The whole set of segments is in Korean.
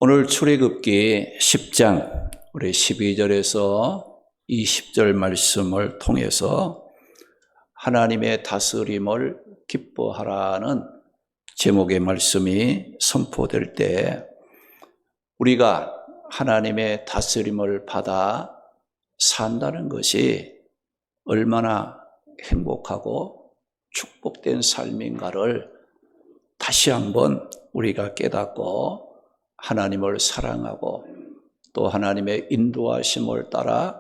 오늘 출애굽기 10장 우리 12절에서 20절 말씀을 통해서 하나님의 다스림을 기뻐하라는 제목의 말씀이 선포될 때 우리가 하나님의 다스림을 받아 산다는 것이 얼마나 행복하고 축복된 삶인가를 다시 한번 우리가 깨닫고 하나님을 사랑하고 또 하나님의 인도하심을 따라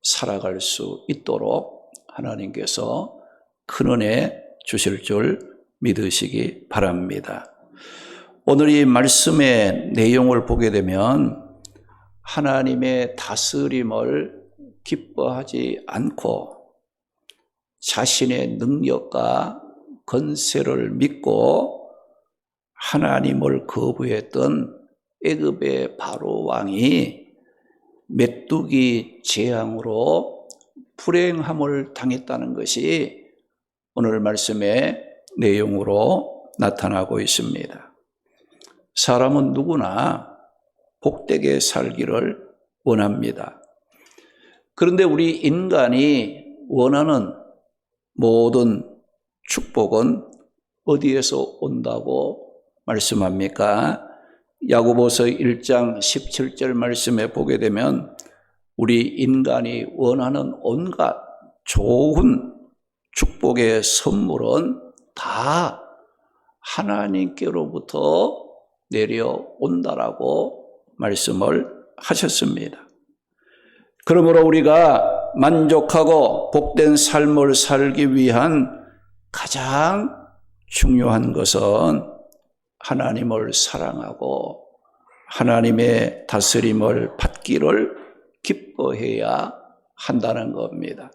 살아갈 수 있도록 하나님께서 큰 은혜 주실 줄 믿으시기 바랍니다. 오늘 이 말씀의 내용을 보게 되면 하나님의 다스림을 기뻐하지 않고 자신의 능력과 권세를 믿고 하나님을 거부했던 애굽의 바로 왕이 메뚜기 재앙으로 불행함을 당했다는 것이 오늘 말씀의 내용으로 나타나고 있습니다. 사람은 누구나 복되게 살기를 원합니다. 그런데 우리 인간이 원하는 모든 축복은 어디에서 온다고 말씀합니까? 야고보서 1장 17절 말씀에 보게 되면 우리 인간이 원하는 온갖 좋은 축복의 선물은 다 하나님께로부터 내려온다라고 말씀을 하셨습니다. 그러므로 우리가 만족하고 복된 삶을 살기 위한 가장 중요한 것은 하나님을 사랑하고 하나님의 다스림을 받기를 기뻐해야 한다는 겁니다.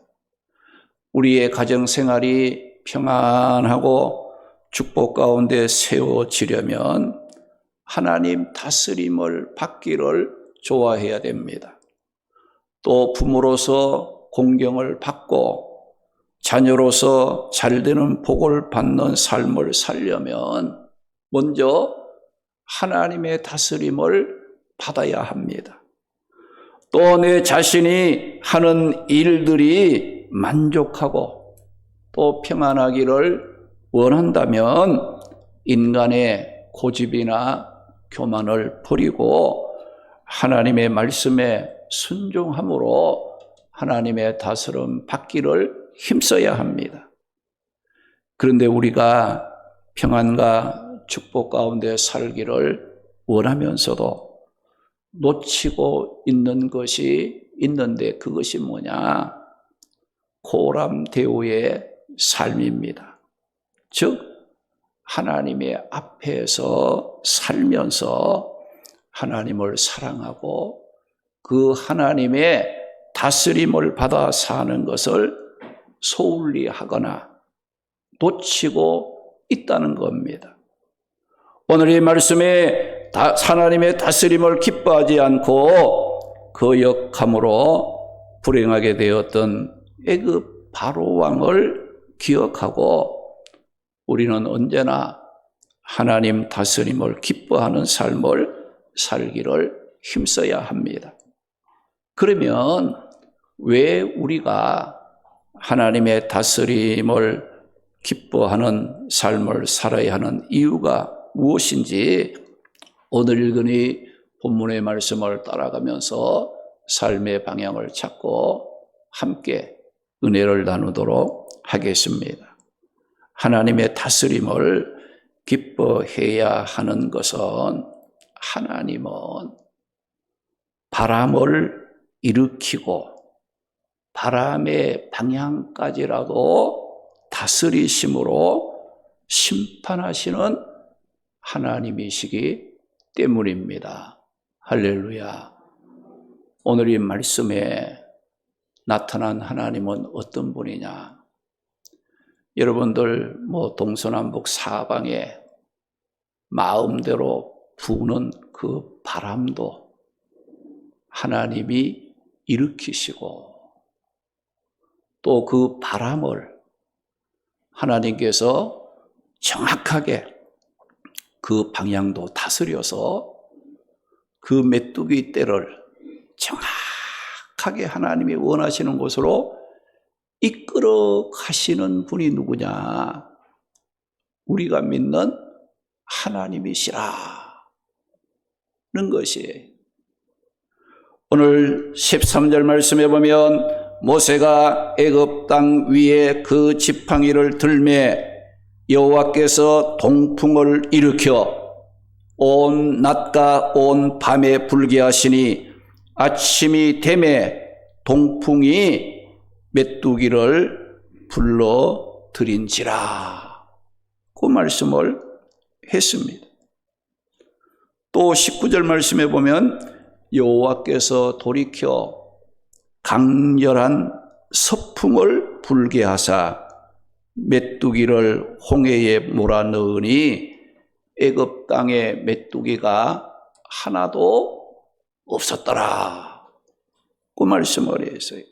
우리의 가정생활이 평안하고 축복 가운데 세워지려면 하나님 다스림을 받기를 좋아해야 됩니다. 또 부모로서 공경을 받고 자녀로서 잘되는 복을 받는 삶을 살려면 먼저 하나님의 다스림을 받아야 합니다. 또 내 자신이 하는 일들이 만족하고 또 평안하기를 원한다면 인간의 고집이나 교만을 버리고 하나님의 말씀에 순종함으로 하나님의 다스림 받기를 힘써야 합니다. 그런데 우리가 평안과 축복 가운데 살기를 원하면서도 놓치고 있는 것이 있는데 그것이 뭐냐? 고람대오의 삶입니다. 즉 하나님의 앞에서 살면서 하나님을 사랑하고 그 하나님의 다스림을 받아 사는 것을 소홀히 하거나 놓치고 있다는 겁니다. 오늘 이 말씀에 하나님의 다스림을 기뻐하지 않고 거역함으로 불행하게 되었던 애굽 바로 왕을 기억하고 우리는 언제나 하나님 다스림을 기뻐하는 삶을 살기를 힘써야 합니다. 그러면 왜 우리가 하나님의 다스림을 기뻐하는 삶을 살아야 하는 이유가 무엇인지 오늘 읽은 이 본문의 말씀을 따라가면서 삶의 방향을 찾고 함께 은혜를 나누도록 하겠습니다. 하나님의 다스림을 기뻐해야 하는 것은 하나님은 바람을 일으키고 바람의 방향까지라도 다스리심으로 심판하시는 하나님이시기 때문입니다. 할렐루야. 오늘 이 말씀에 나타난 하나님은 어떤 분이냐? 여러분들 동서남북 사방에 마음대로 부는 그 바람도 하나님이 일으키시고 또 그 바람을 하나님께서 정확하게 그 방향도 다스려서 그 메뚜기 떼를 정확하게 하나님이 원하시는 곳으로 이끌어 가시는 분이 누구냐? 우리가 믿는 하나님이시라는 것이에요. 오늘 13절 말씀에 보면 모세가 애굽 땅 위에 그 지팡이를 들매 여호와께서 동풍을 일으켜 온 낮과 온 밤에 불게 하시니 아침이 되매 동풍이 메뚜기를 불러들인지라. 그 말씀을 했습니다. 또 19절 말씀에 보면 여호와께서 돌이켜 강렬한 서풍을 불게 하사 메뚜기를 홍해에 몰아넣으니 애굽 땅에 메뚜기가 하나도 없었더라. 그 말씀을 했어요.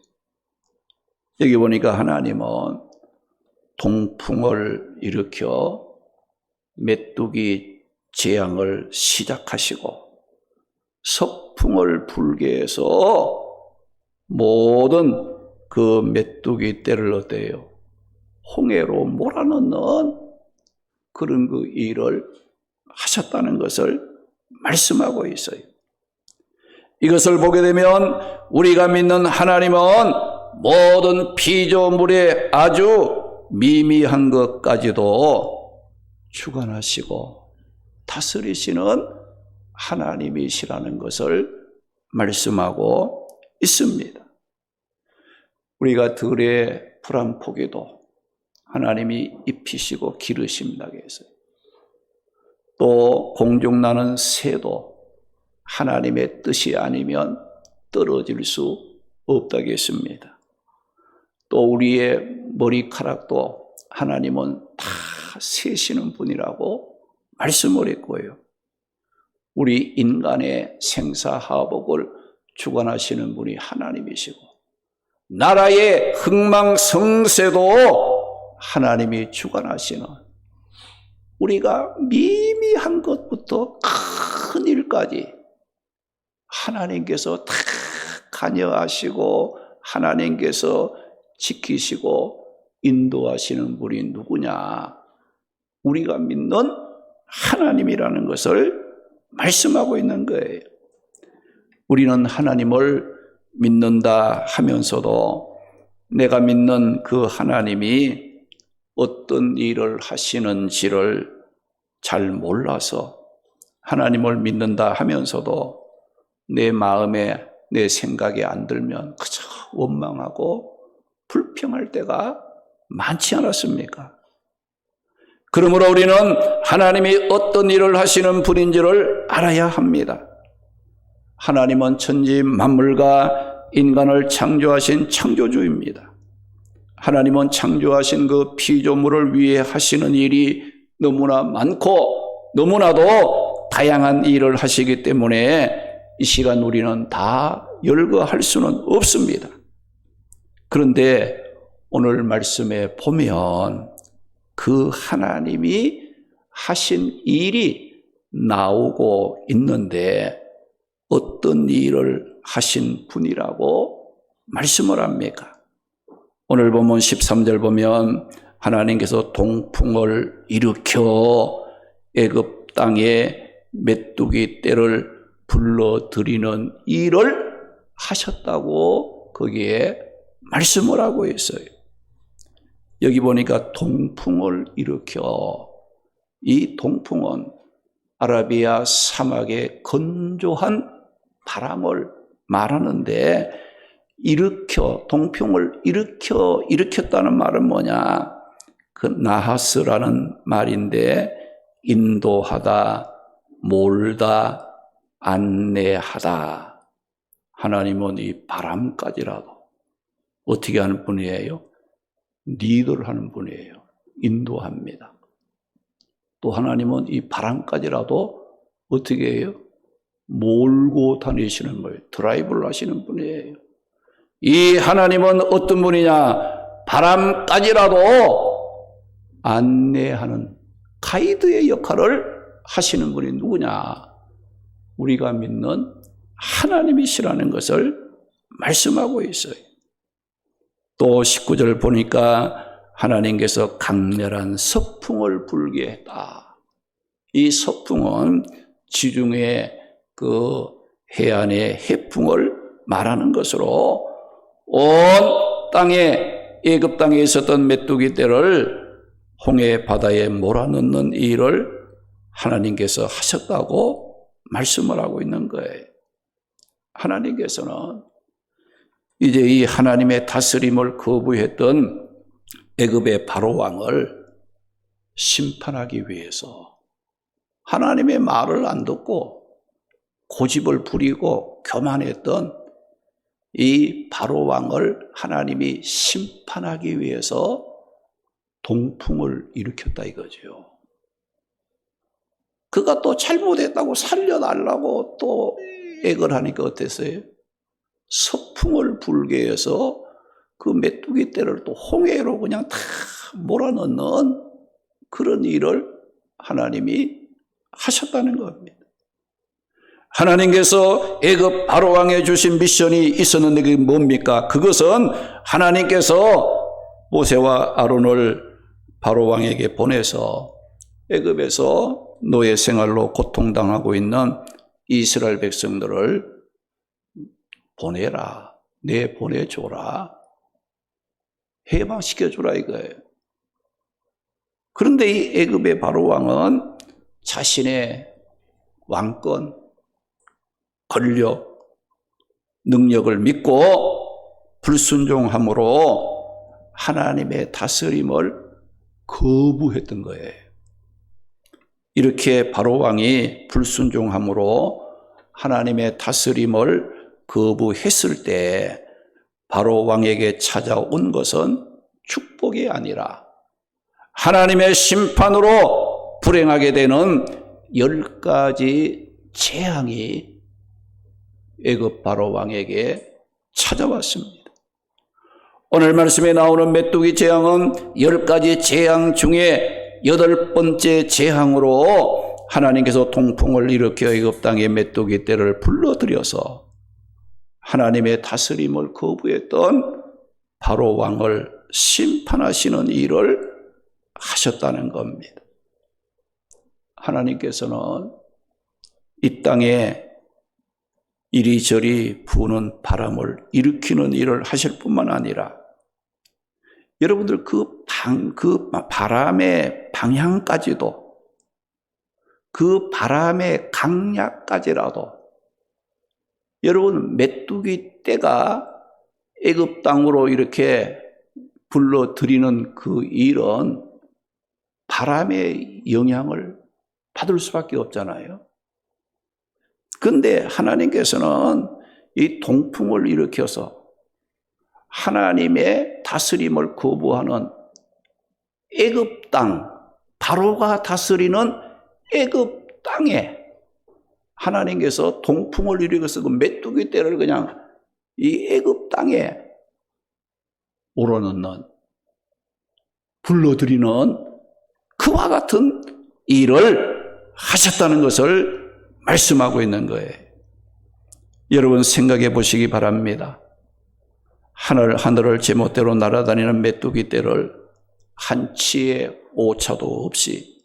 여기 보니까 하나님은 동풍을 일으켜 메뚜기 재앙을 시작하시고 서풍을 불게 해서 모든 그 메뚜기 떼를 어때요? 홍해로 몰아넣는 그런 그 일을 하셨다는 것을 말씀하고 있어요. 이것을 보게 되면 우리가 믿는 하나님은 모든 피조물의 아주 미미한 것까지도 주관하시고 다스리시는 하나님이시라는 것을 말씀하고 있습니다. 우리가 들의 풀한 포기도 하나님이 입히시고 기르신다고 했어요. 또 공중 나는 새도 하나님의 뜻이 아니면 떨어질 수 없다고 했습니다. 또 우리의 머리카락도 하나님은 다 세시는 분이라고 말씀을 했고요. 우리 인간의 생사하복을 주관하시는 분이 하나님이시고 나라의 흥망성쇠도 하나님이 주관하시는, 우리가 미미한 것부터 큰 일까지 하나님께서 다 관여하시고 하나님께서 지키시고 인도하시는 분이 누구냐? 우리가 믿는 하나님이라는 것을 말씀하고 있는 거예요. 우리는 하나님을 믿는다 하면서도 내가 믿는 그 하나님이 어떤 일을 하시는지를 잘 몰라서 하나님을 믿는다 하면서도 내 마음에 내 생각에 안 들면 그저 원망하고 불평할 때가 많지 않았습니까? 그러므로 우리는 하나님이 어떤 일을 하시는 분인지를 알아야 합니다. 하나님은 천지 만물과 인간을 창조하신 창조주입니다. 하나님은 창조하신 그 피조물을 위해 하시는 일이 너무나 많고 너무나도 다양한 일을 하시기 때문에 이 시간 우리는 다 열거할 수는 없습니다. 그런데 오늘 말씀에 보면 그 하나님이 하신 일이 나오고 있는데 어떤 일을 하신 분이라고 말씀을 합니까? 오늘 보면 13절 보면 하나님께서 동풍을 일으켜 애굽 땅에 메뚜기 떼를 불러들이는 일을 하셨다고 거기에 말씀을 하고 있어요. 여기 보니까 동풍을 일으켜, 이 동풍은 아라비아 사막의 건조한 바람을 말하는데 동풍을 일으켰다는 말은 뭐냐? 그 나하스라는 말인데 인도하다, 몰다, 안내하다. 하나님은 이 바람까지라도 어떻게 하는 분이에요? 리더를 하는 분이에요. 인도합니다. 또 하나님은 이 바람까지라도 어떻게 해요? 몰고 다니시는 거예요. 드라이브를 하시는 분이에요. 이 하나님은 어떤 분이냐? 바람까지라도 안내하는 가이드의 역할을 하시는 분이 누구냐? 우리가 믿는 하나님이시라는 것을 말씀하고 있어요. 또 19절 보니까 하나님께서 강렬한 서풍을 불게 했다. 이 서풍은 지중해 그 해안의 해풍을 말하는 것으로 온 땅에 애굽 땅에 있었던 메뚜기 떼를 홍해 바다에 몰아넣는 일을 하나님께서 하셨다고 말씀을 하고 있는 거예요. 하나님께서는 이제 이 하나님의 다스림을 거부했던 애굽의 바로 왕을 심판하기 위해서 하나님의 말을 안 듣고 고집을 부리고 교만했던 이 바로 왕을 하나님이 심판하기 위해서 동풍을 일으켰다 이거죠. 그가 또 잘못했다고 살려달라고 또 액을 하니까 어땠어요? 서풍을 불게 해서 그 메뚜기 떼를 또 홍해로 그냥 다 몰아넣는 그런 일을 하나님이 하셨다는 겁니다. 하나님께서 애굽 바로 왕에 주신 미션이 있었는데 그게 뭡니까? 그것은 하나님께서 모세와 아론을 바로 왕에게 보내서 애굽에서 노예 생활로 고통당하고 있는 이스라엘 백성들을 보내라, 내보내줘라, 해방시켜주라 이거예요. 그런데 이 애굽의 바로 왕은 자신의 왕권, 권력, 능력을 믿고 불순종함으로 하나님의 다스림을 거부했던 거예요. 이렇게 바로 왕이 불순종함으로 하나님의 다스림을 거부했을 때 바로 왕에게 찾아온 것은 축복이 아니라 하나님의 심판으로 불행하게 되는 10가지 재앙이 애굽 바로 왕에게 찾아왔습니다. 오늘 말씀에 나오는 메뚜기 재앙은 10가지 재앙 중에 8번째 재앙으로 하나님께서 동풍을 일으켜 애굽 땅에 메뚜기 떼를 불러들여서 하나님의 다스림을 거부했던 바로 왕을 심판하시는 일을 하셨다는 겁니다. 하나님께서는 이 땅에 이리저리 부는 바람을 일으키는 일을 하실 뿐만 아니라 여러분들 그 바람의 방향까지도 그 바람의 강약까지라도 여러분 메뚜기 떼가 애굽 땅으로 이렇게 불러들이는 그 일은 바람의 영향을 받을 수밖에 없잖아요. 그런데 하나님께서는 이 동풍을 일으켜서 하나님의 다스림을 거부하는 애굽 땅, 바로가 다스리는 애굽 땅에 하나님께서 동풍을 일으켜서 그 메뚜기 떼를 그냥 이 애굽 땅에 몰아넣는, 불러들이는 그와 같은 일을 하셨다는 것을 말씀하고 있는 거예요. 여러분 생각해 보시기 바랍니다. 하늘을 제멋대로 날아다니는 메뚜기 떼를 한치의 오차도 없이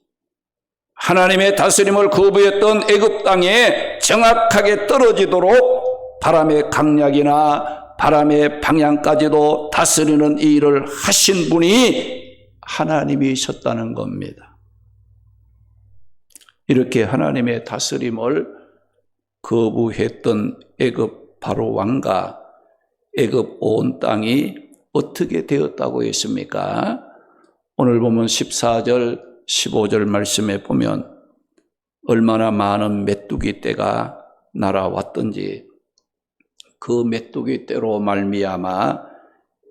하나님의 다스림을 거부했던 애굽 땅에 정확하게 떨어지도록 바람의 강약이나 바람의 방향까지도 다스리는 일을 하신 분이 하나님이셨다는 겁니다. 이렇게 하나님의 다스림을 거부했던 애굽 바로 왕과 애굽 온 땅이 어떻게 되었다고 했습니까? 오늘 보면 14절, 15절 말씀에 보면 얼마나 많은 메뚜기 떼가 날아왔던지 그 메뚜기 떼로 말미암아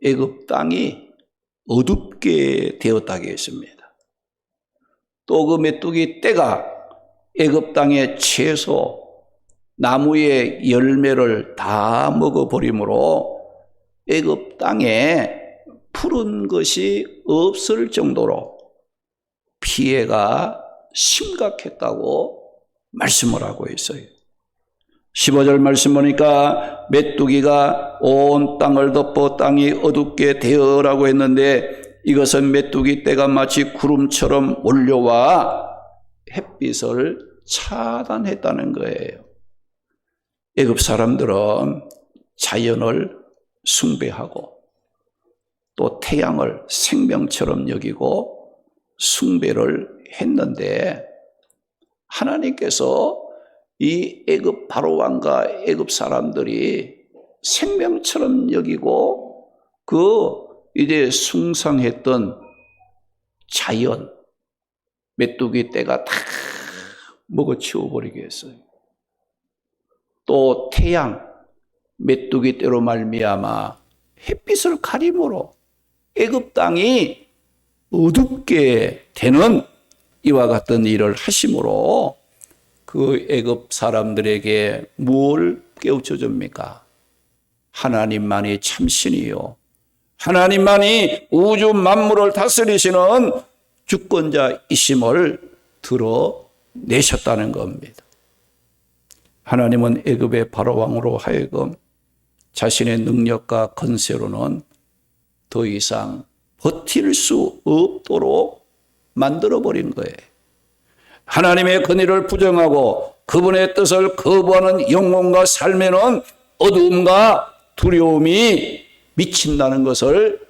애굽 땅이 어둡게 되었다고 했습니다. 또 그 메뚜기 떼가 애굽 땅의 채소, 나무의 열매를 다 먹어버리므로 애굽 땅에 푸른 것이 없을 정도로 피해가 심각했다고 말씀을 하고 있어요. 15절 말씀 보니까 메뚜기가 온 땅을 덮어 땅이 어둡게 되어라고 했는데, 이것은 메뚜기 떼가 마치 구름처럼 몰려와 햇빛을 차단했다는 거예요. 애굽 사람들은 자연을 숭배하고 또 태양을 생명처럼 여기고 숭배를 했는데, 하나님께서 이 애굽 바로왕과 애굽 사람들이 생명처럼 여기고 이제 숭상했던 자연, 메뚜기 떼가 다 먹어치워 버리게 했어요. 또 태양, 메뚜기 떼로 말미암아 햇빛을 가림으로 애굽 땅이 어둡게 되는 이와 같은 일을 하심으로 그 애굽 사람들에게 뭘 깨우쳐 줍니까? 하나님만이 참신이요, 하나님만이 우주 만물을 다스리시는 주권자이심을 드러내셨다는 겁니다. 하나님은 애굽의 바로왕으로 하여금 자신의 능력과 권세로는 더 이상 버틸 수 없도록 만들어버린 거예요. 하나님의 권위를 부정하고 그분의 뜻을 거부하는 영혼과 삶에는 어두움과 두려움이 미친다는 것을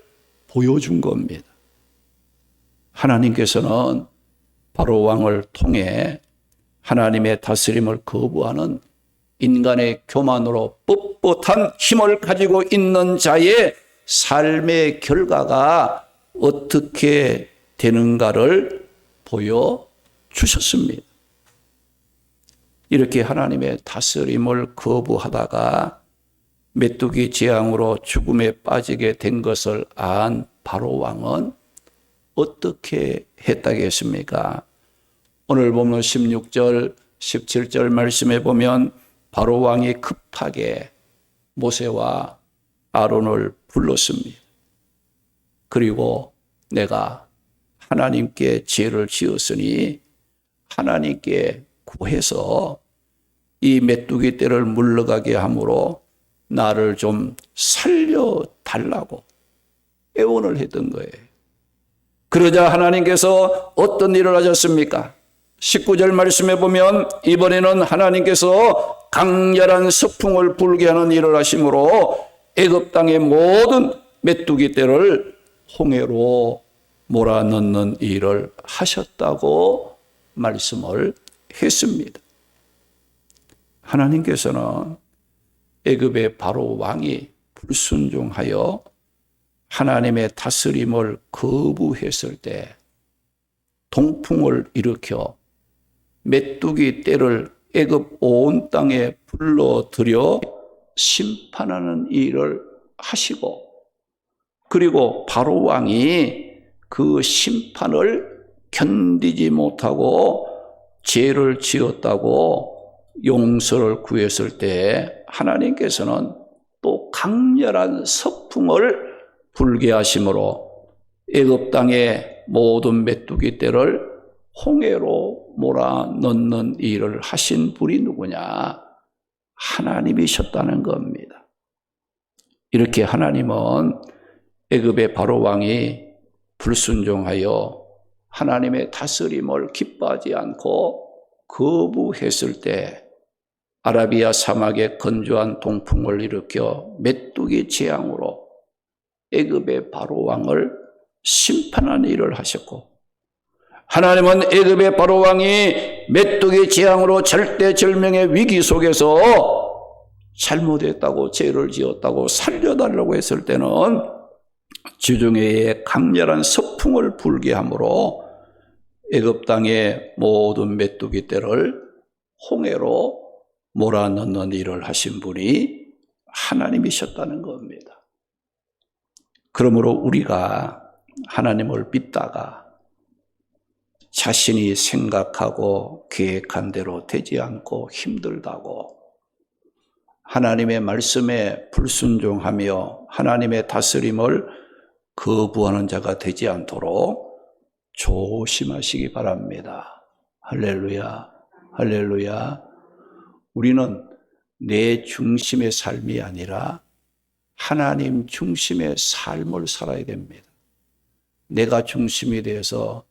보여준 겁니다. 하나님께서는 바로왕을 통해 하나님의 다스림을 거부하는 인간의 교만으로 뻣뻣한 힘을 가지고 있는 자의 삶의 결과가 어떻게 되는가를 보여주셨습니다. 이렇게 하나님의 다스림을 거부하다가 메뚜기 재앙으로 죽음에 빠지게 된 것을 안 바로왕은 어떻게 했다겠습니까? 오늘 보면 16절, 17절 말씀에 보면 바로왕이 급하게 모세와 아론을 불렀습니다. 그리고 내가 하나님께 죄를 지었으니 하나님께 구해서 이 메뚜기 떼를 물러가게 함으로 나를 좀 살려달라고 애원을 했던 거예요. 그러자 하나님께서 어떤 일을 하셨습니까? 19절 말씀에 보면 이번에는 하나님께서 강렬한 서풍을 불게 하는 일을 하심으로 애굽 땅의 모든 메뚜기 떼를 홍해로 몰아넣는 일을 하셨다고 말씀을 했습니다. 하나님께서는 애굽의 바로 왕이 불순종하여 하나님의 다스림을 거부했을 때 동풍을 일으켜 메뚜기 떼를 애굽 온 땅에 불러들여 심판하는 일을 하시고, 그리고 바로 왕이 그 심판을 견디지 못하고 죄를 지었다고 용서를 구했을 때 하나님께서는 또 강렬한 서풍을 불게 하심으로 애굽 땅의 모든 메뚜기 떼를 홍해로 몰아넣는 일을 하신 분이 누구냐? 하나님이셨다는 겁니다. 이렇게 하나님은 애굽의 바로 왕이 불순종하여 하나님의 다스림을 기뻐하지 않고 거부했을 때 아라비아 사막에 건조한 동풍을 일으켜 메뚜기 재앙으로 애굽의 바로 왕을 심판하는 일을 하셨고, 하나님은 애굽의 바로 왕이 메뚜기 재앙으로 절대절명의 위기 속에서 잘못했다고 죄를 지었다고 살려달라고 했을 때는 지중해에 강렬한 서풍을 불게 함으로 애굽 땅의 모든 메뚜기 떼를 홍해로 몰아넣는 일을 하신 분이 하나님이셨다는 겁니다. 그러므로 우리가 하나님을 믿다가 자신이 생각하고 계획한 대로 되지 않고 힘들다고 하나님의 말씀에 불순종하며 하나님의 다스림을 거부하는 자가 되지 않도록 조심하시기 바랍니다. 할렐루야, 할렐루야. 우리는 내 중심의 삶이 아니라 하나님 중심의 삶을 살아야 됩니다. 내가 중심이 돼서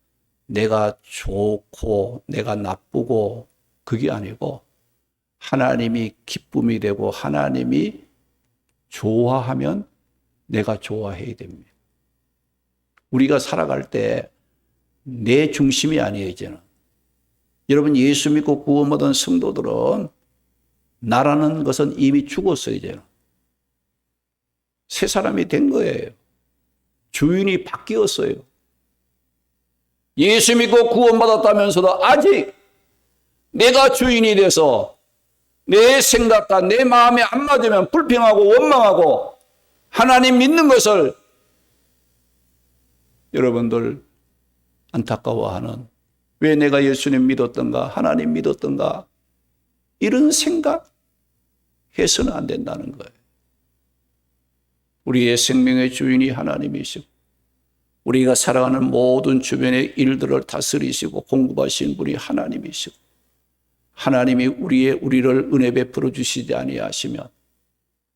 내가 좋고 내가 나쁘고 그게 아니고 하나님이 기쁨이 되고 하나님이 좋아하면 내가 좋아해야 됩니다. 우리가 살아갈 때 내 중심이 아니에요, 이제는. 여러분, 예수 믿고 구원 얻은 성도들은 나라는 것은 이미 죽었어요, 이제는. 새 사람이 된 거예요. 주인이 바뀌었어요. 예수 믿고 구원받았다면서도 아직 내가 주인이 돼서 내 생각과 내 마음에 안 맞으면 불평하고 원망하고 하나님 믿는 것을 여러분들 안타까워하는, 왜 내가 예수님 믿었던가 하나님 믿었던가 이런 생각 해서는 안 된다는 거예요. 우리의 생명의 주인이 하나님이시고 우리가 살아가는 모든 주변의 일들을 다스리시고 공급하시는 분이 하나님이시고 하나님이 우리를 은혜 베풀어 주시지 아니하시면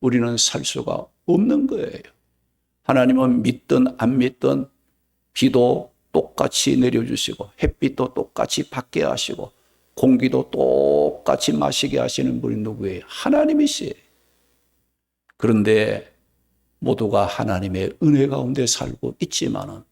우리는 살 수가 없는 거예요. 하나님은 믿든 안 믿든 비도 똑같이 내려주시고 햇빛도 똑같이 받게 하시고 공기도 똑같이 마시게 하시는 분이 누구예요? 하나님이시에요. 그런데 모두가 하나님의 은혜 가운데 살고 있지만은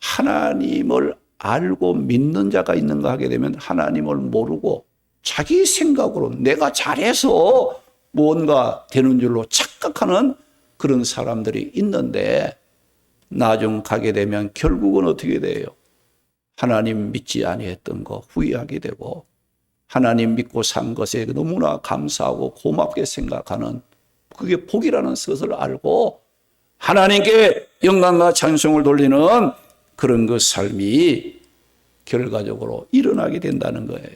하나님을 알고 믿는 자가 있는가 하게 되면 하나님을 모르고 자기 생각으로 내가 잘해서 뭔가 되는 줄로 착각하는 그런 사람들이 있는데 나중 가게 되면 결국은 어떻게 돼요? 하나님 믿지 아니했던 거 후회하게 되고 하나님 믿고 산 것에 너무나 감사하고 고맙게 생각하는 그게 복이라는 것을 알고 하나님께 영광과 찬송을 돌리는 그런 그 삶이 결과적으로 일어나게 된다는 거예요.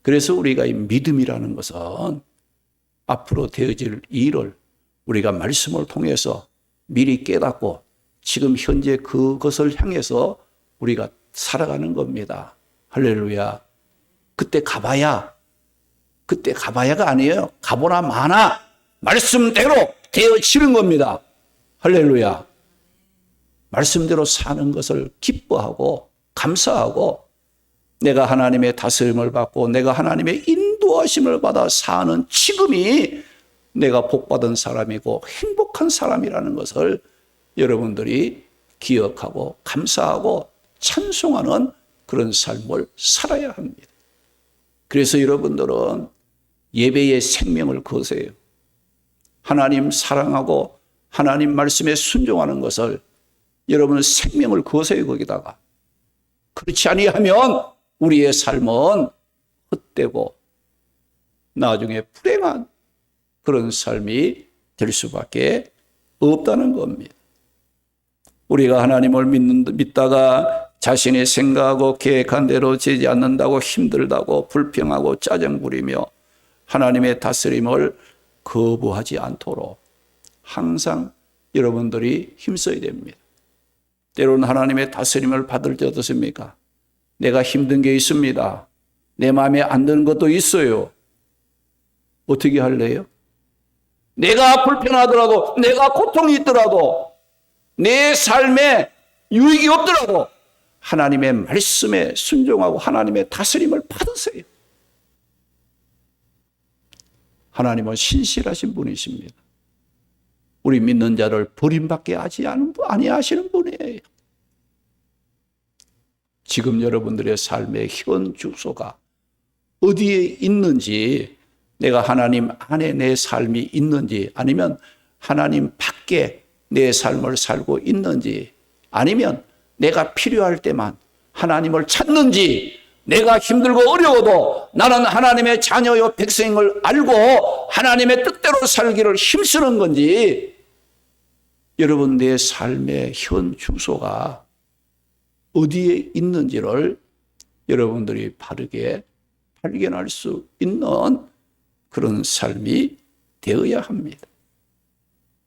그래서 우리가 이 믿음이라는 것은 앞으로 되어질 일을 우리가 말씀을 통해서 미리 깨닫고 지금 현재 그것을 향해서 우리가 살아가는 겁니다. 할렐루야. 그때 가봐야가 아니에요. 가보나 마나 말씀대로 되어지는 겁니다. 할렐루야. 말씀대로 사는 것을 기뻐하고 감사하고 내가 하나님의 다스림을 받고 내가 하나님의 인도하심을 받아 사는 지금이 내가 복받은 사람이고 행복한 사람이라는 것을 여러분들이 기억하고 감사하고 찬송하는 그런 삶을 살아야 합니다. 그래서 여러분들은 예배의 생명을 거세요. 하나님 사랑하고 하나님 말씀에 순종하는 것을 여러분은 생명을 거세요, 거기다가. 그렇지 아니하면 우리의 삶은 헛되고 나중에 불행한 그런 삶이 될 수밖에 없다는 겁니다. 우리가 하나님을 믿다가 자신이 생각하고 계획한 대로 되지 않는다고 힘들다고 불평하고 짜증 부리며 하나님의 다스림을 거부하지 않도록 항상 여러분들이 힘써야 됩니다. 때로는 하나님의 다스림을 받을 때 어떻습니까? 내가 힘든 게 있습니다. 내 마음에 안 드는 것도 있어요. 어떻게 할래요? 내가 불편하더라도 내가 고통이 있더라도 내 삶에 유익이 없더라도 하나님의 말씀에 순종하고 하나님의 다스림을 받으세요. 하나님은 신실하신 분이십니다. 우리 믿는 자를 버림받게 아니하시는 분이에요. 지금 여러분들의 삶의 현 주소가 어디에 있는지, 내가 하나님 안에 내 삶이 있는지, 아니면 하나님 밖에 내 삶을 살고 있는지, 아니면 내가 필요할 때만 하나님을 찾는지, 내가 힘들고 어려워도 나는 하나님의 자녀요 백성을 알고 하나님의 뜻대로 살기를 힘쓰는 건지, 여러분 내 삶의 현 주소가 어디에 있는지를 여러분들이 바르게 발견할 수 있는 그런 삶이 되어야 합니다.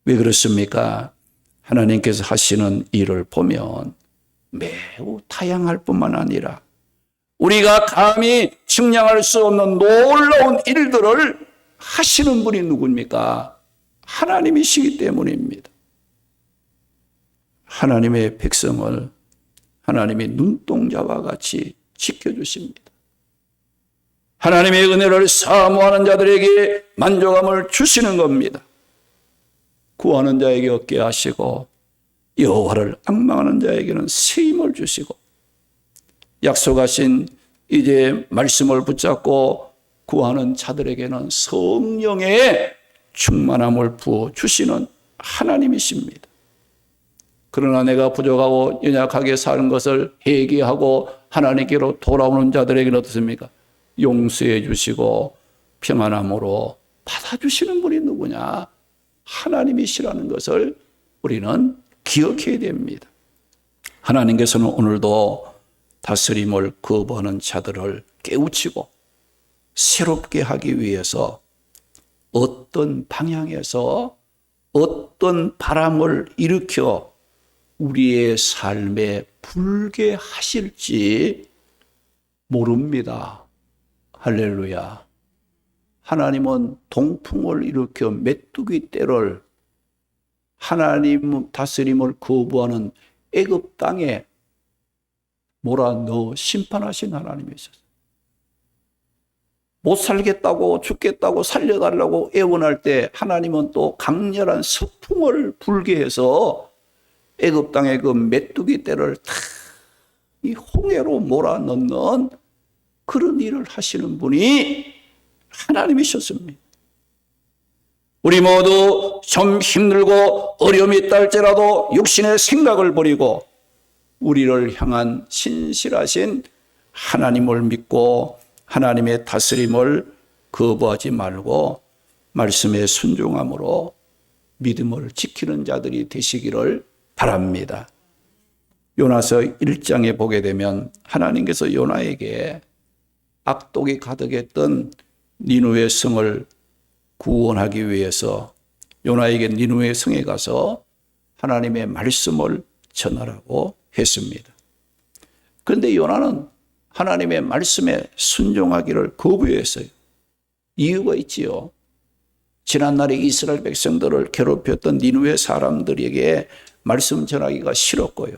왜 그렇습니까? 하나님께서 하시는 일을 보면 매우 다양할 뿐만 아니라 우리가 감히 측량할 수 없는 놀라운 일들을 하시는 분이 누굽니까? 하나님이시기 때문입니다. 하나님의 백성을 하나님이 눈동자와 같이 지켜주십니다. 하나님의 은혜를 사모하는 자들에게 만족함을 주시는 겁니다. 구하는 자에게 얻게 하시고 여호와를 앙망하는 자에게는 새 힘을 주시고 약속하신 이제 말씀을 붙잡고 구하는 자들에게는 성령의 충만함을 부어주시는 하나님이십니다. 그러나 내가 부족하고 연약하게 사는 것을 회개하고 하나님께로 돌아오는 자들에게는 어떻습니까? 용서해 주시고 평안함으로 받아주시는 분이 누구냐? 하나님이시라는 것을 우리는 기억해야 됩니다. 하나님께서는 오늘도 다스림을 거부하는 자들을 깨우치고 새롭게 하기 위해서 어떤 방향에서 어떤 바람을 일으켜 우리의 삶에 불게 하실지 모릅니다. 할렐루야. 하나님은 동풍을 일으켜 메뚜기 떼를 하나님 다스림을 거부하는 애굽 땅에 몰아넣어 심판하신 하나님이셨어요. 못 살겠다고 죽겠다고 살려달라고 애원할 때 하나님은 또 강렬한 서풍을 불게 해서 애굽 땅의 그 메뚜기 떼를 다 이 홍해로 몰아넣는 그런 일을 하시는 분이 하나님이셨습니다. 우리 모두 좀 힘들고 어려움이 있다 할지라도 육신의 생각을 버리고 우리를 향한 신실하신 하나님을 믿고 하나님의 다스림을 거부하지 말고 말씀에 순종함으로 믿음을 지키는 자들이 되시기를 바랍니다. 요나서 1장에 보게 되면 하나님께서 요나에게 악독이 가득했던 니느웨 성을 구원하기 위해서 요나에게 니느웨 성에 가서 하나님의 말씀을 전하라고 했습니다. 그런데 요나는 하나님의 말씀에 순종하기를 거부했어요. 이유가 있지요. 지난날에 이스라엘 백성들을 괴롭혔던 니느웨 사람들에게 말씀 전하기가 싫었고요.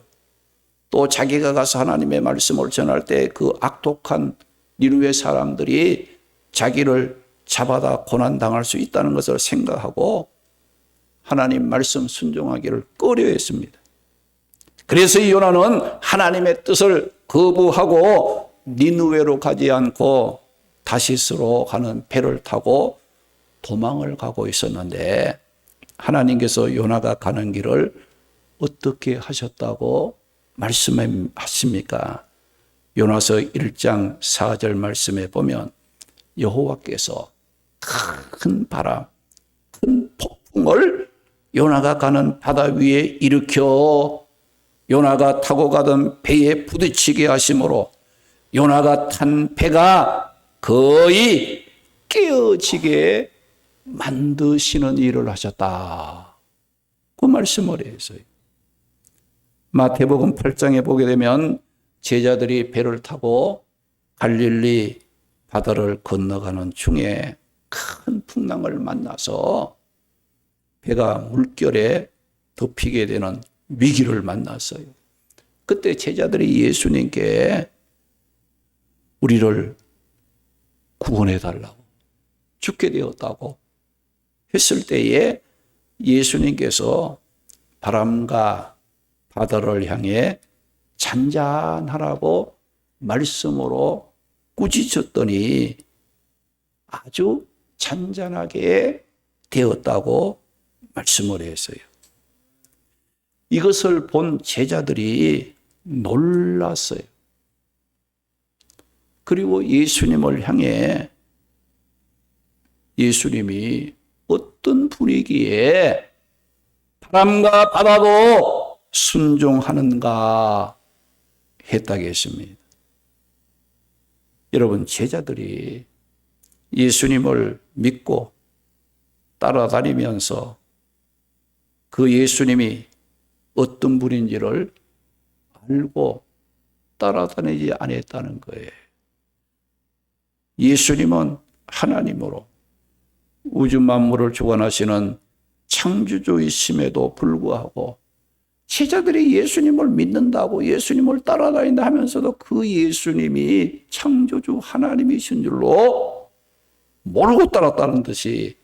또 자기가 가서 하나님의 말씀을 전할 때 그 악독한 니느웨 사람들이 자기를 잡아다 고난당할 수 있다는 것을 생각하고 하나님 말씀 순종하기를 꺼려했습니다. 그래서 이 요나는 하나님의 뜻을 거부하고 니느웨로 가지 않고 다시스로 가는 배를 타고 도망을 가고 있었는데 하나님께서 요나가 가는 길을 어떻게 하셨다고 말씀하십니까? 요나서 1장 4절 말씀에 보면 여호와께서 큰 바람, 큰 폭풍을 요나가 가는 바다 위에 일으켜 요나가 타고 가던 배에 부딪히게 하심으로 요나가 탄 배가 거의 깨어지게 만드시는 일을 하셨다. 그 말씀을 해서요. 마태복음 8장에 보게 되면 제자들이 배를 타고 갈릴리 바다를 건너가는 중에 큰 풍랑을 만나서 배가 물결에 덮이게 되는 위기를 만났어요. 그때 제자들이 예수님께 우리를 구원해 달라고 죽게 되었다고 했을 때에 예수님께서 바람과 바다를 향해 잔잔하라고 말씀으로 꾸짖었더니 아주 잔잔하게 되었다고 말씀을 했어요. 이것을 본 제자들이 놀랐어요. 그리고 예수님을 향해 예수님이 어떤 분위기에 바람과 바다도 순종하는가 했다고 했습니다. 여러분, 제자들이 예수님을 믿고 따라다니면서 그 예수님이 어떤 분인지를 알고 따라다니지 않았다는 거예요. 예수님은 하나님으로 우주 만물을 주관하시는 창조주이심에도 불구하고 제자들이 예수님을 믿는다고 예수님을 따라다닌다 하면서도 그 예수님이 창조주 하나님이신 줄로 모르고 따랐다는 듯이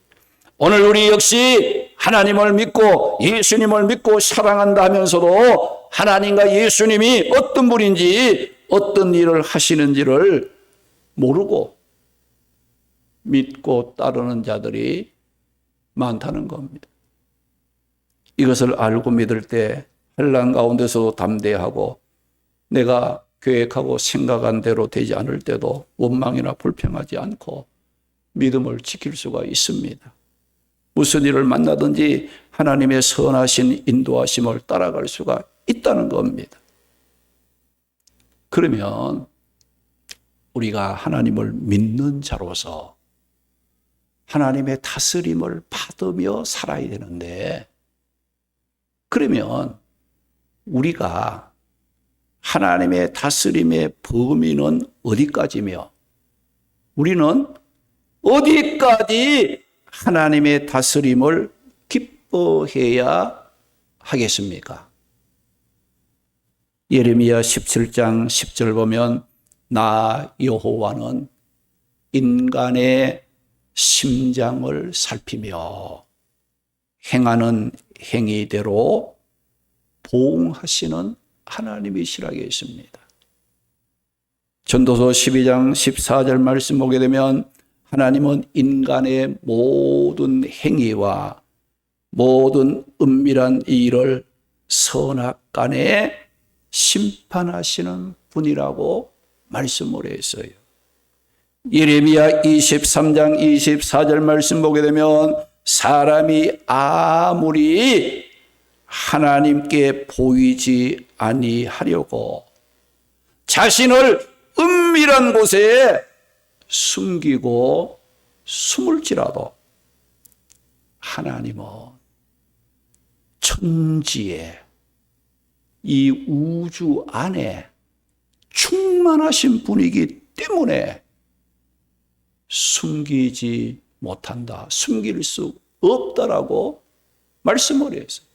오늘 우리 역시 하나님을 믿고 예수님을 믿고 사랑한다 하면서도 하나님과 예수님이 어떤 분인지 어떤 일을 하시는지를 모르고 믿고 따르는 자들이 많다는 겁니다. 이것을 알고 믿을 때 환난 가운데서도 담대하고 내가 계획하고 생각한 대로 되지 않을 때도 원망이나 불평하지 않고 믿음을 지킬 수가 있습니다. 무슨 일을 만나든지 하나님의 선하신 인도하심을 따라갈 수가 있다는 겁니다. 그러면 우리가 하나님을 믿는 자로서 하나님의 다스림을 받으며 살아야 되는데, 그러면 우리가 하나님의 다스림의 범위는 어디까지며 우리는 어디까지 하나님의 다스림을 기뻐해야 하겠습니까? 예레미야 17장 10절 보면 나 여호와는 인간의 심장을 살피며 행하는 행위대로 보응하시는 하나님이시라고 했습니다. 전도서 12장 14절 말씀 보게 되면 하나님은 인간의 모든 행위와 모든 은밀한 일을 선악간에 심판하시는 분이라고 말씀을 했어요. 예레미야 23장 24절 말씀 보게 되면 사람이 아무리 하나님께 보이지 아니하려고 자신을 은밀한 곳에 숨기고 숨을지라도 하나님은 천지에 이 우주 안에 충만하신 분이기 때문에 숨기지 못한다, 숨길 수 없다라고 말씀을 했어요.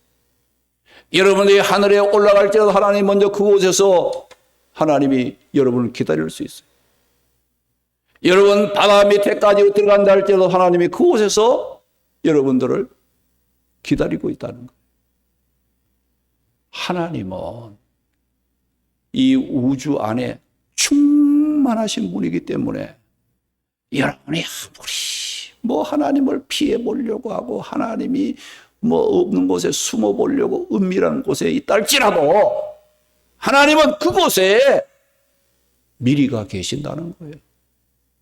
여러분이 하늘에 올라갈지라도 하나님 먼저 그곳에서 하나님이 여러분을 기다릴 수 있어요. 여러분 바다 밑에까지 들어간다 할지라도 하나님이 그곳에서 여러분들을 기다리고 있다는 거예요. 하나님은 이 우주 안에 충만하신 분이기 때문에 여러분이 아무리 하나님을 피해 보려고 하고 하나님이 없는 곳에 숨어 보려고 은밀한 곳에 있다 할지라도 하나님은 그곳에 미리가 계신다는 거예요.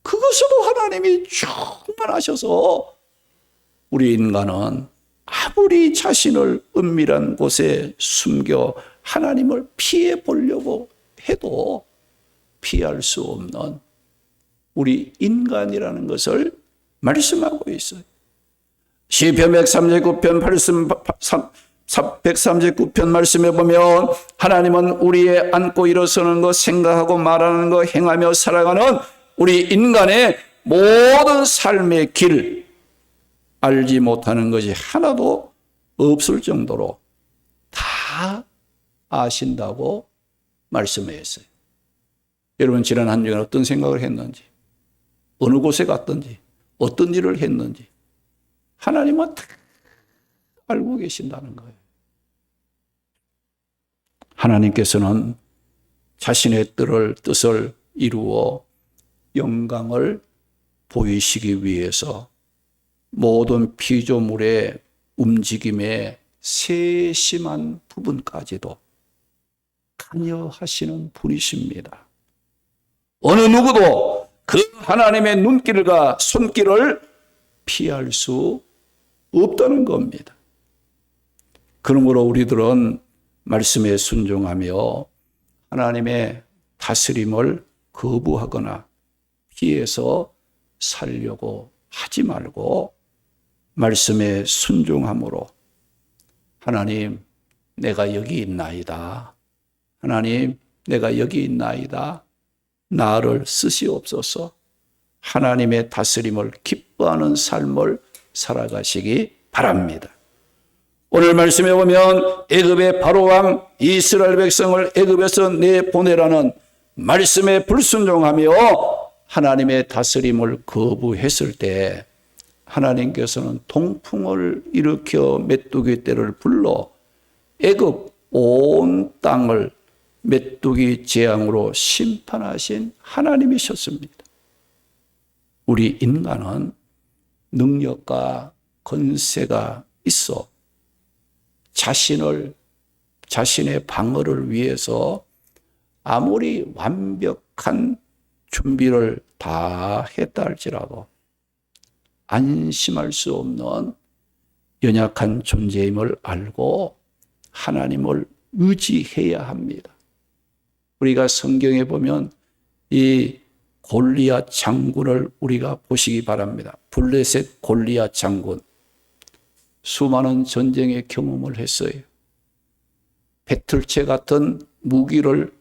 그것으로 하나님이 충만하셔서 우리 인간은 아무리 자신을 은밀한 곳에 숨겨 하나님을 피해 보려고 해도 피할 수 없는 우리 인간이라는 것을 말씀하고 있어요. 시편 139편 139편 말씀에 보면 하나님은 우리의 앉고 일어서는 것, 생각하고 말하는 것, 행하며 살아가는 우리 인간의 모든 삶의 길 알지 못하는 것이 하나도 없을 정도로 다 아신다고 말씀했어요. 여러분 지난 한 주간 어떤 생각을 했는지, 어느 곳에 갔든지, 어떤 일을 했는지 하나님은 다 알고 계신다는 거예요. 하나님께서는 자신의 뜻을 이루어 영광을 보이시기 위해서 모든 피조물의 움직임의 세심한 부분까지도 관여하시는 분이십니다. 어느 누구도 그 하나님의 눈길과 손길을 피할 수 없다는 겁니다. 그러므로 우리들은 말씀에 순종하며 하나님의 다스림을 거부하거나 피해서 살려고 하지 말고 말씀에 순종함으로 하나님 내가 여기 있나이다. 하나님 내가 여기 있나이다. 나를 쓰시옵소서. 하나님의 다스림을 기뻐하는 삶을 살아가시기 바랍니다. 오늘 말씀에 보면 애굽의 바로 왕 이스라엘 백성을 애굽에서 내보내라는 말씀에 불순종하며 하나님의 다스림을 거부했을 때 하나님께서는 동풍을 일으켜 메뚜기 떼를 불러 애굽 온 땅을 메뚜기 재앙으로 심판하신 하나님이셨습니다. 우리 인간은 능력과 권세가 있어 자신의 방어를 위해서 아무리 완벽한 준비를 다 했다 할지라도 안심할 수 없는 연약한 존재임을 알고 하나님을 의지해야 합니다. 우리가 성경에 보면 이 골리앗 장군을 우리가 보시기 바랍니다. 블레셋 골리앗 장군. 수많은 전쟁의 경험을 했어요. 배틀체 같은 무기를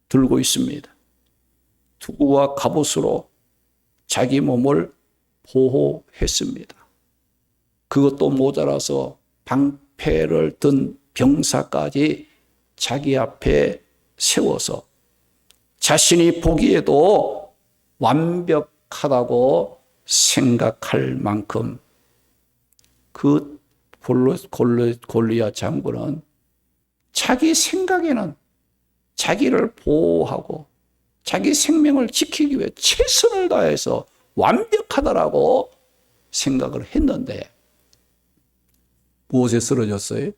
들고 있습니다. 투구와 갑옷으로 자기 몸을 보호했습니다. 그것도 모자라서 방패를 든 병사까지 자기 앞에 세워서 자신이 보기에도 완벽하다고 생각할 만큼 그 골리앗 장군은 자기 생각에는 자기를 보호하고 자기 생명을 지키기 위해 최선을 다해서 완벽하다라고 생각을 했는데 무엇에 쓰러졌어요?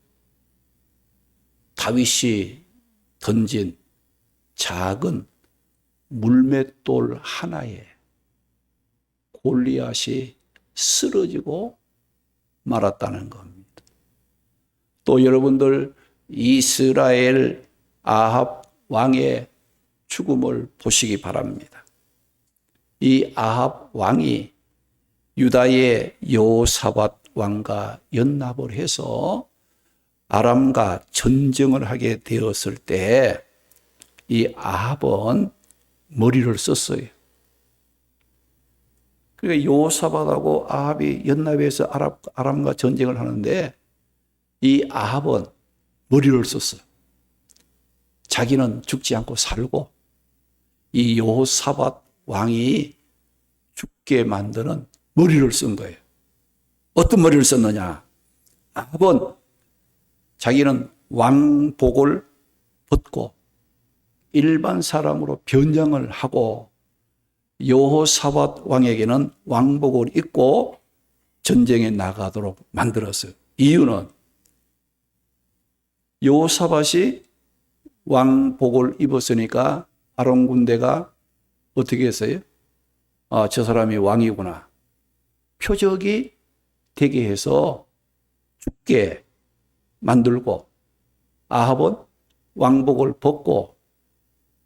다윗이 던진 작은 물맷돌 하나에 골리앗이 쓰러지고 말았다는 겁니다. 또 여러분들 이스라엘 아합 왕의 죽음을 보시기 바랍니다. 이 아합 왕이 유다의 여호사밧 왕과 연합을 해서 아람과 전쟁을 하게 되었을 때 이 아합은 머리를 썼어요. 그러니까 여호사밧하고 아합이 연합해서 아람과 전쟁을 하는데 이 아합은 머리를 썼어요. 자기는 죽지 않고 살고 이 여호사밧 왕이 죽게 만드는 머리를 쓴 거예요. 어떤 머리를 썼느냐? 아합은 자기는 왕복을 벗고 일반 사람으로 변장을 하고 여호사밧 왕에게는 왕복을 입고 전쟁에 나가도록 만들었어요. 이유는 여호사밧이 왕복을 입었으니까 아람 군대가 어떻게 했어요? 아, 저 사람이 왕이구나. 표적이 되게 해서 죽게 만들고 아합은 왕복을 벗고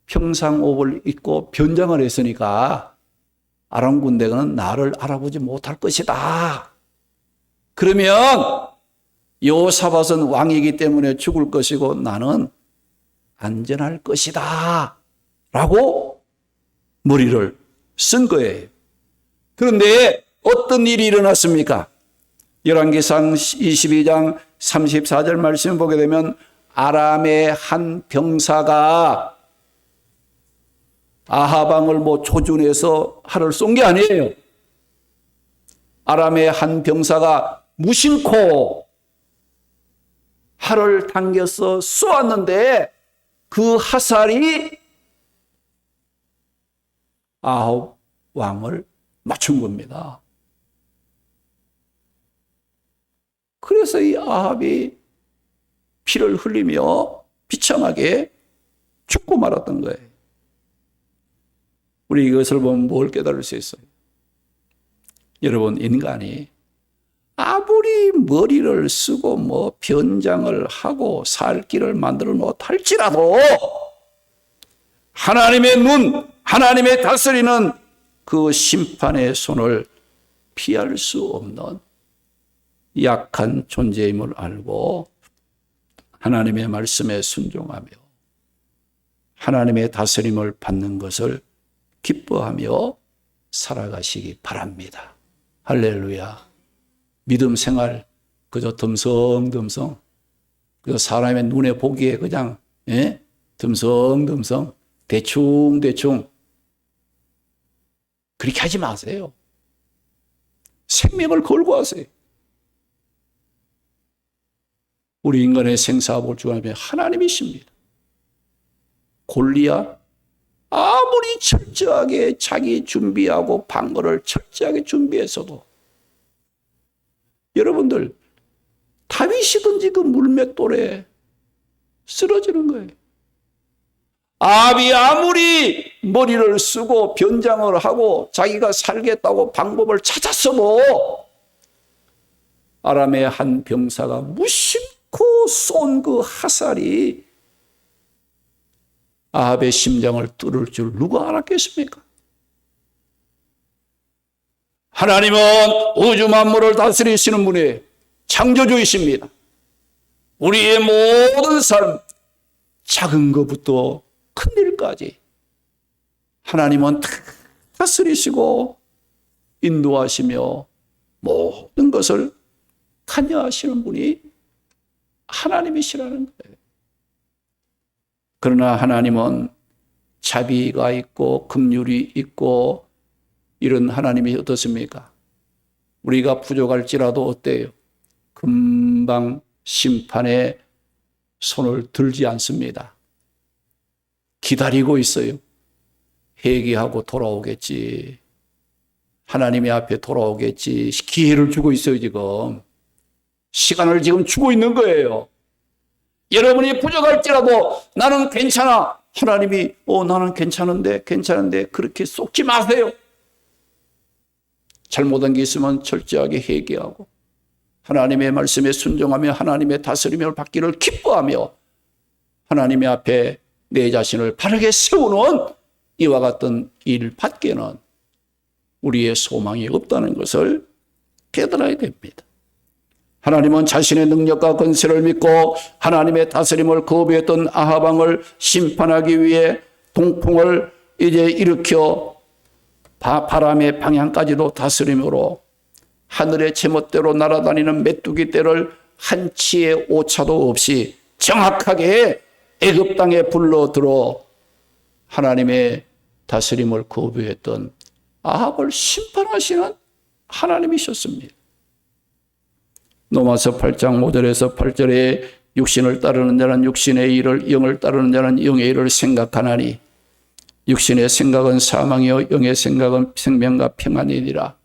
평상옷을 입고 변장을 했으니까 아람 군대는 나를 알아보지 못할 것이다. 그러면 여호사밧은 왕이기 때문에 죽을 것이고 나는 안전할 것이다. 라고 머리를 쓴 거예요. 그런데 어떤 일이 일어났습니까? 열왕기상 22장 34절 말씀을 보게 되면 아람의 한 병사가 아합 왕을 조준해서 활을 쏜 게 아니에요. 아람의 한 병사가 무심코 활을 당겨서 쏘았는데 그 화살이 아합 왕을 맞춘 겁니다. 그래서 이 아합이 피를 흘리며 비참하게 죽고 말았던 거예요. 우리 이것을 보면 뭘 깨달을 수 있어요? 여러분, 인간이 아무리 머리를 쓰고 변장을 하고 살 길을 만들어 놓을지라도 하나님의 눈, 하나님의 다스리는 그 심판의 손을 피할 수 없는 약한 존재임을 알고 하나님의 말씀에 순종하며 하나님의 다스림을 받는 것을 기뻐하며 살아가시기 바랍니다. 할렐루야. 믿음 생활 그저 듬성듬성, 그 사람의 눈에 보기에 그냥 듬성듬성, 대충대충 그렇게 하지 마세요. 생명을 걸고 하세요. 우리 인간의 생사복을 주관하시는 하나님이십니다. 골리앗 아무리 철저하게 자기 준비하고 방어를 철저하게 준비해서도 여러분들 다윗이든지 그 물맷돌에 쓰러지는 거예요. 아합이 아무리 머리를 쓰고 변장을 하고 자기가 살겠다고 방법을 찾았어도 아람의 한 병사가 무심코 쏜 그 화살이 아합의 심장을 뚫을 줄 누가 알았겠습니까? 하나님은 우주 만물을 다스리시는 분이 창조주이십니다. 우리의 모든 삶, 작은 것부터 큰 일까지 하나님은 다 다스리시고 인도하시며 모든 것을 관여하시는 분이 하나님이시라는 거예요. 그러나 하나님은 자비가 있고 긍휼이 있고 이런 하나님이 어떻습니까? 우리가 부족할지라도 어때요? 금방 심판에 손을 들지 않습니다. 기다리고 있어요. 회개하고 돌아오겠지. 하나님의 앞에 돌아오겠지. 기회를 주고 있어요, 지금. 시간을 지금 주고 있는 거예요. 여러분이 부족할지라도 나는 괜찮아. 하나님이 나는 괜찮은데 그렇게 속지 마세요. 잘못한 게 있으면 철저하게 회개하고 하나님의 말씀에 순종하며 하나님의 다스림을 받기를 기뻐하며 하나님의 앞에 내 자신을 바르게 세우는 이와 같은 일 밖에는 우리의 소망이 없다는 것을 깨달아야 됩니다. 하나님은 자신의 능력과 권세를 믿고 하나님의 다스림을 거부했던 아합 왕을 심판하기 위해 동풍을 이제 일으켜 바람의 방향까지도 다스림으로 하늘의 제멋대로 날아다니는 메뚜기 떼를 한치의 오차도 없이 정확하게 애굽 땅에 불러들어 하나님의 다스림을 거부했던 아합을 심판하시는 하나님이셨습니다. 로마서 8장 5절에서 8절에 육신을 따르는 자는 육신의 일을, 영을 따르는 자는 영의 일을 생각하나니 육신의 생각은 사망이요 영의 생각은 생명과 평안이니라.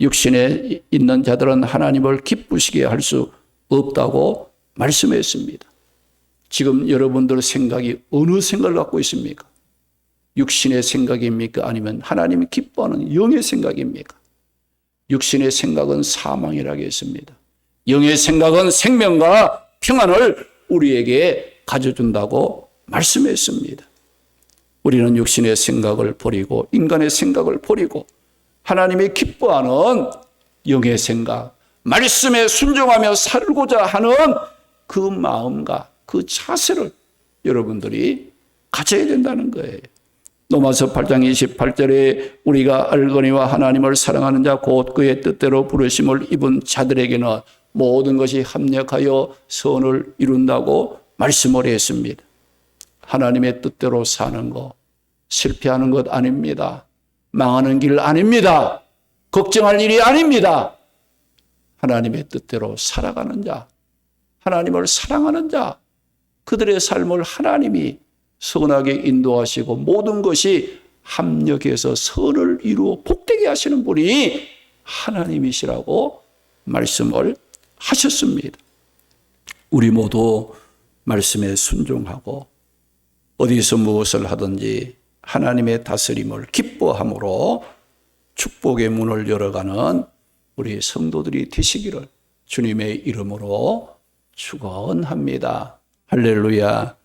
육신에 있는 자들은 하나님을 기쁘시게 할 수 없다고 말씀했습니다. 지금 여러분들 생각이 어느 생각을 갖고 있습니까? 육신의 생각입니까? 아니면 하나님이 기뻐하는 영의 생각입니까? 육신의 생각은 사망이라고 했습니다. 영의 생각은 생명과 평안을 우리에게 가져준다고 말씀했습니다. 우리는 육신의 생각을 버리고 인간의 생각을 버리고 하나님이 기뻐하는 영의 생각, 말씀에 순종하며 살고자 하는 그 마음과 그 자세를 여러분들이 가져야 된다는 거예요. 로마서 8장 28절에 우리가 알거니와 하나님을 사랑하는 자 곧 그의 뜻대로 부르심을 입은 자들에게는 모든 것이 합력하여 선을 이룬다고 말씀을 했습니다. 하나님의 뜻대로 사는 것, 실패하는 것 아닙니다. 망하는 길 아닙니다. 걱정할 일이 아닙니다. 하나님의 뜻대로 살아가는 자, 하나님을 사랑하는 자, 그들의 삶을 하나님이 선하게 인도하시고 모든 것이 합력해서 선을 이루어 복되게 하시는 분이 하나님이시라고 말씀을 하셨습니다. 우리 모두 말씀에 순종하고 어디서 무엇을 하든지 하나님의 다스림을 기뻐함으로 축복의 문을 열어가는 우리 성도들이 되시기를 주님의 이름으로 축원합니다. 할렐루야.